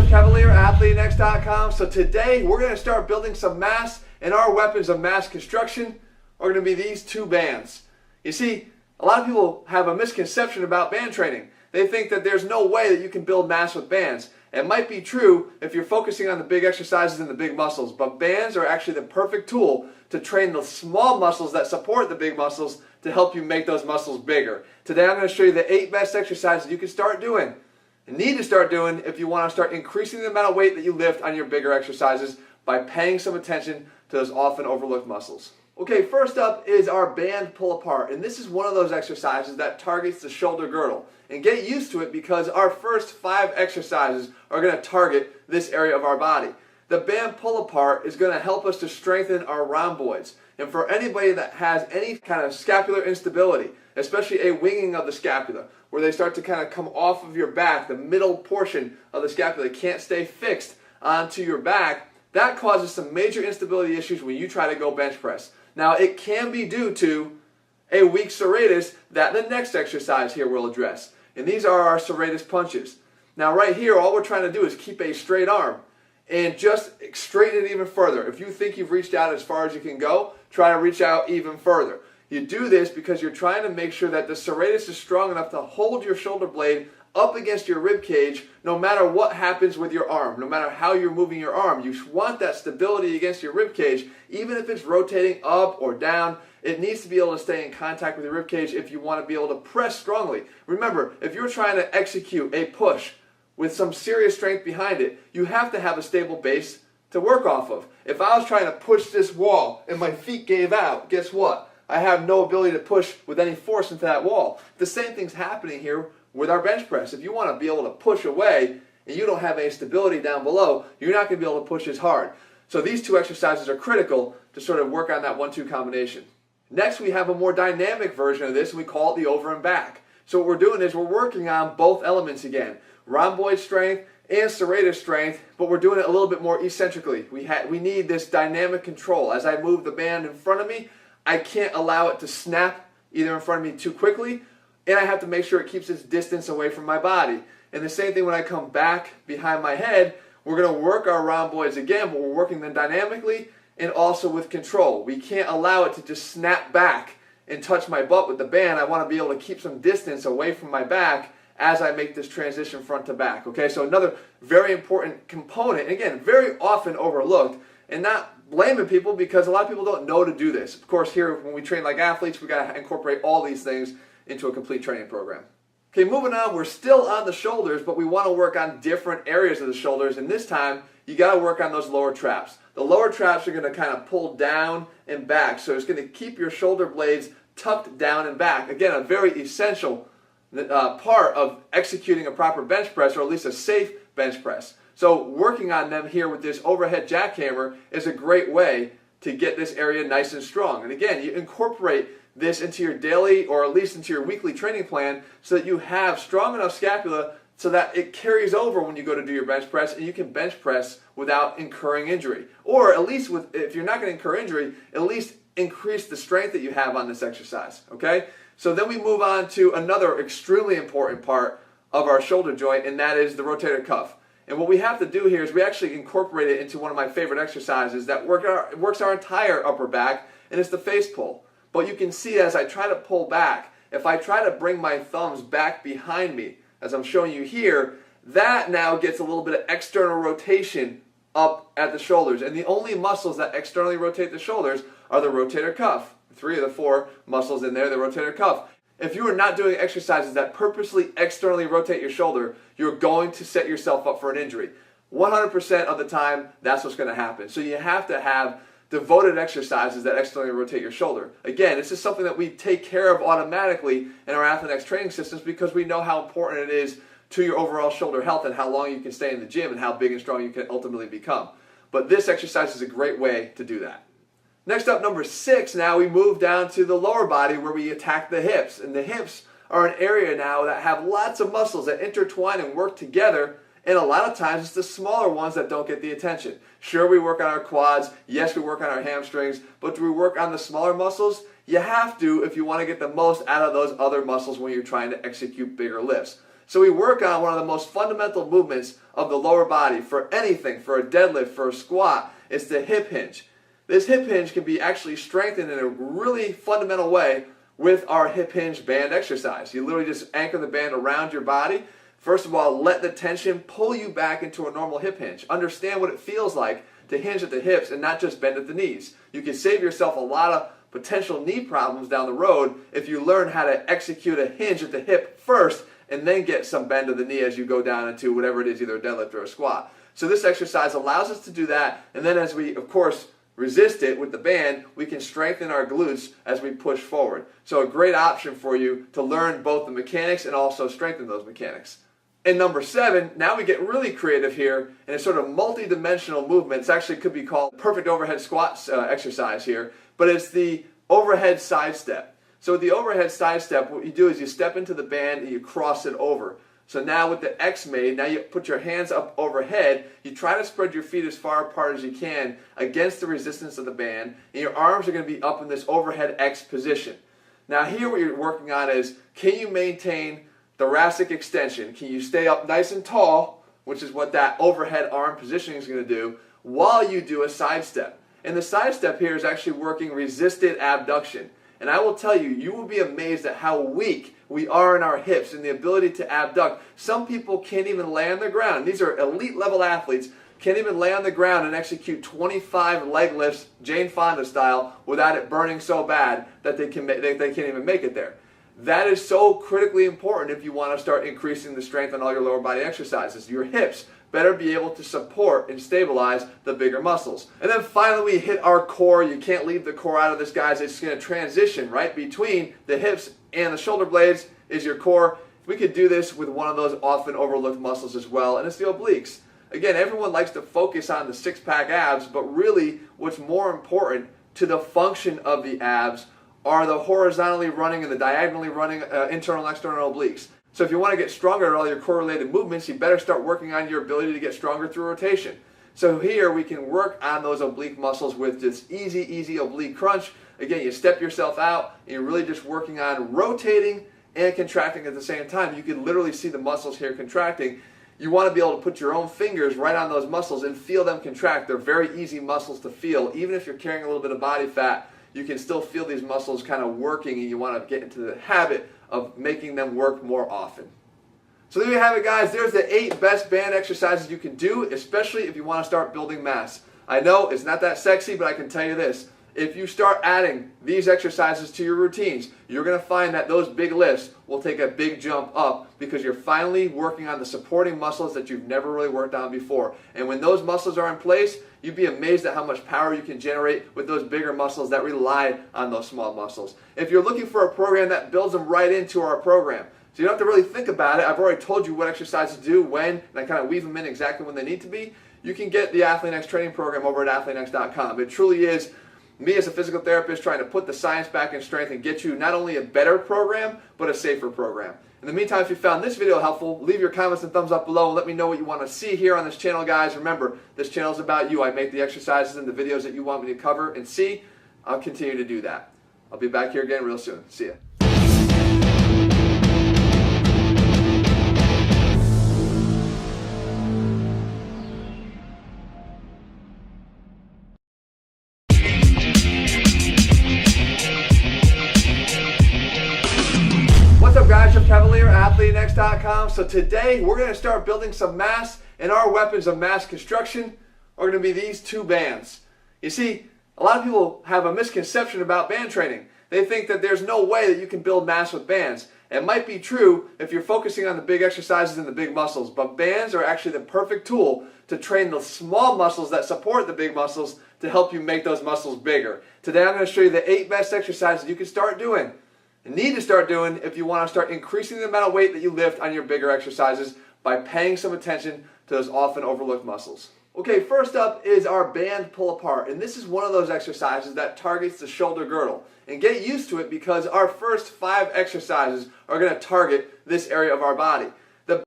Joseph Cavalier, AthleteNext.com. So today we're going to start building some mass, and our weapons of mass construction are going to be these two bands. You see, a lot of people have a misconception about band training. They think that there's no way that you can build mass with bands. It might be true if you're focusing on the big exercises and the big muscles, but bands are actually the perfect tool to train the small muscles that support the big muscles to help you make those muscles bigger. Today I'm going to show you the 8 best exercises you can start doing and need to start doing if you want to start increasing the amount of weight that you lift on your bigger exercises by paying some attention to those often overlooked muscles. Okay, first up is our band pull apart, and this is one of those exercises that targets the shoulder girdle. And get used to it because our first 5 exercises are going to target this area of our body. The band pull apart is going to help us to strengthen our rhomboids. And for anybody that has any kind of scapular instability, especially a winging of the scapula, where they start to kind of come off of your back, the middle portion of the scapula can't stay fixed onto your back, that causes some major instability issues when you try to go bench press. Now, it can be due to a weak serratus that the next exercise here will address. And these are our serratus punches. Now, right here, all we're trying to do is keep a straight arm and just straighten it even further. If you think you've reached out as far as you can go, try to reach out even further. You do this because you're trying to make sure that the serratus is strong enough to hold your shoulder blade up against your rib cage no matter what happens with your arm, no matter how you're moving your arm. You want that stability against your rib cage, even if it's rotating up or down. It needs to be able to stay in contact with your rib cage if you want to be able to press strongly. Remember, if you're trying to execute a push with some serious strength behind it, you have to have a stable base to work off of. If I was trying to push this wall and my feet gave out, guess what? I have no ability to push with any force into that wall. The same thing's happening here with our bench press. If you want to be able to push away and you don't have any stability down below, you're not going to be able to push as hard. So these 2 exercises are critical to sort of work on that 1-2 combination. Next, we have a more dynamic version of this, and we call it the over and back. So what we're doing is we're working on both elements again, rhomboid strength and serratus strength, but we're doing it a little bit more eccentrically. We need this dynamic control. As I move the band in front of me, I can't allow it to snap either in front of me too quickly, and I have to make sure it keeps its distance away from my body. And the same thing when I come back behind my head, we're going to work our rhomboids again, but we're working them dynamically and also with control. We can't allow it to just snap back and touch my butt with the band. I want to be able to keep some distance away from my back as I make this transition front to back. Okay, so another very important component, and again, very often overlooked, and not blaming people because a lot of people don't know to do this. Of course, here when we train like athletes, we got to incorporate all these things into a complete training program. Okay, moving on, we're still on the shoulders, but we want to work on different areas of the shoulders, and this time you got to work on those lower traps. The lower traps are going to kind of pull down and back, so it's going to keep your shoulder blades tucked down and back. Again, a very essential part of executing a proper bench press, or at least a safe bench press. So working on them here with this overhead jackhammer is a great way to get this area nice and strong. And again, you incorporate this into your daily or at least into your weekly training plan so that you have strong enough scapula so that it carries over when you go to do your bench press and you can bench press without incurring injury. Or at least if you're not going to incur injury, at least increase the strength that you have on this exercise. Okay? So then we move on to another extremely important part of our shoulder joint, and that is the rotator cuff. And what we have to do here is we actually incorporate it into one of my favorite exercises that works our entire upper back, and it's the face pull. But you can see as I try to pull back, if I try to bring my thumbs back behind me, as I'm showing you here, that now gets a little bit of external rotation up at the shoulders. And the only muscles that externally rotate the shoulders are the rotator cuff. 3 of the 4 muscles in there, the rotator cuff. If you are not doing exercises that purposely externally rotate your shoulder, you're going to set yourself up for an injury. 100% of the time, that's what's going to happen. So you have to have devoted exercises that externally rotate your shoulder. Again, this is something that we take care of automatically in our AthleteNext training systems because we know how important it is to your overall shoulder health and how long you can stay in the gym and how big and strong you can ultimately become. But this exercise is a great way to do that. Next up, number 6, now we move down to the lower body where we attack the hips. And the hips are an area now that have lots of muscles that intertwine and work together, and a lot of times it's the smaller ones that don't get the attention. Sure, we work on our quads, yes, we work on our hamstrings, but do we work on the smaller muscles? You have to if you want to get the most out of those other muscles when you're trying to execute bigger lifts. So we work on one of the most fundamental movements of the lower body for anything, for a deadlift, for a squat. It's the hip hinge. This hip hinge can be actually strengthened in a really fundamental way with our hip hinge band exercise. You literally just anchor the band around your body. First of all, let the tension pull you back into a normal hip hinge. Understand what it feels like to hinge at the hips and not just bend at the knees. You can save yourself a lot of potential knee problems down the road if you learn how to execute a hinge at the hip first and then get some bend of the knee as you go down into whatever it is, either a deadlift or a squat. So this exercise allows us to do that, and then as we, of course, resist it with the band, we can strengthen our glutes as we push forward. So a great option for you to learn both the mechanics and also strengthen those mechanics. And number 7, now we get really creative here, and it's sort of multi-dimensional movements. Actually could be called perfect overhead squats exercise here, but it's the overhead side step. So with the overhead side step, what you do is you step into the band and you cross it over. So now with the X made, now you put your hands up overhead, you try to spread your feet as far apart as you can against the resistance of the band, and your arms are going to be up in this overhead X position. Now here what you're working on is, can you maintain thoracic extension? Can you stay up nice and tall, which is what that overhead arm positioning is going to do, while you do a side step? And the side step here is actually working resisted abduction. And I will tell you, you will be amazed at how weak we are in our hips and the ability to abduct. Some people can't even lay on the ground. These are elite level athletes, can't even lay on the ground and execute 25 leg lifts, Jane Fonda style, without it burning so bad that they can't even make it there. That is so critically important if you want to start increasing the strength on all your lower body exercises. Your hips better be able to support and stabilize the bigger muscles. And then finally we hit our core. You can't leave the core out of this, guys. It's going to transition right between the hips and the shoulder blades is your core. We could do this with one of those often overlooked muscles as well, and it's the obliques. Again, everyone likes to focus on the six-pack abs, but really what's more important to the function of the abs are the horizontally running and the diagonally running internal and external obliques. So if you want to get stronger at all your core-related movements, you better start working on your ability to get stronger through rotation. So here we can work on those oblique muscles with this easy oblique crunch. Again, you step yourself out and you're really just working on rotating and contracting at the same time. You can literally see the muscles here contracting. You want to be able to put your own fingers right on those muscles and feel them contract. They're very easy muscles to feel. Even if you're carrying a little bit of body fat, you can still feel these muscles kind of working, and you want to get into the habit of making them work more often. So there you have it, guys. There's the 8 best band exercises you can do, especially if you want to start building mass. I know it's not that sexy, but I can tell you this. If you start adding these exercises to your routines, you're going to find that those big lifts will take a big jump up because you're finally working on the supporting muscles that you've never really worked on before. And when those muscles are in place, you'd be amazed at how much power you can generate with those bigger muscles that rely on those small muscles. If you're looking for a program that builds them right into our program, so you don't have to really think about it. I've already told you what exercises to do, when, and I kind of weave them in exactly when they need to be. You can get the AthleanX training program over at athleanx.com. It truly is me as a physical therapist trying to put the science back in strength and get you not only a better program, but a safer program. In the meantime, if you found this video helpful, leave your comments and thumbs up below and let me know what you want to see here on this channel, guys. Remember, this channel is about you. I make the exercises and the videos that you want me to cover and see. I'll continue to do that. I'll be back here again real soon. See ya. What's up, guys? Jeff Cavalier, AthleanX.com. So today we're going to start building some mass, and our weapons of mass construction are going to be these 2 bands. You see, a lot of people have a misconception about band training. They think that there's no way that you can build mass with bands. It might be true if you're focusing on the big exercises and the big muscles, but bands are actually the perfect tool to train the small muscles that support the big muscles to help you make those muscles bigger. Today I'm going to show you the 8 best exercises you can start doing and need to start doing if you want to start increasing the amount of weight that you lift on your bigger exercises by paying some attention to those often overlooked muscles. Okay, first up is our band pull apart, and this is one of those exercises that targets the shoulder girdle. And get used to it because our first 5 exercises are going to target this area of our body.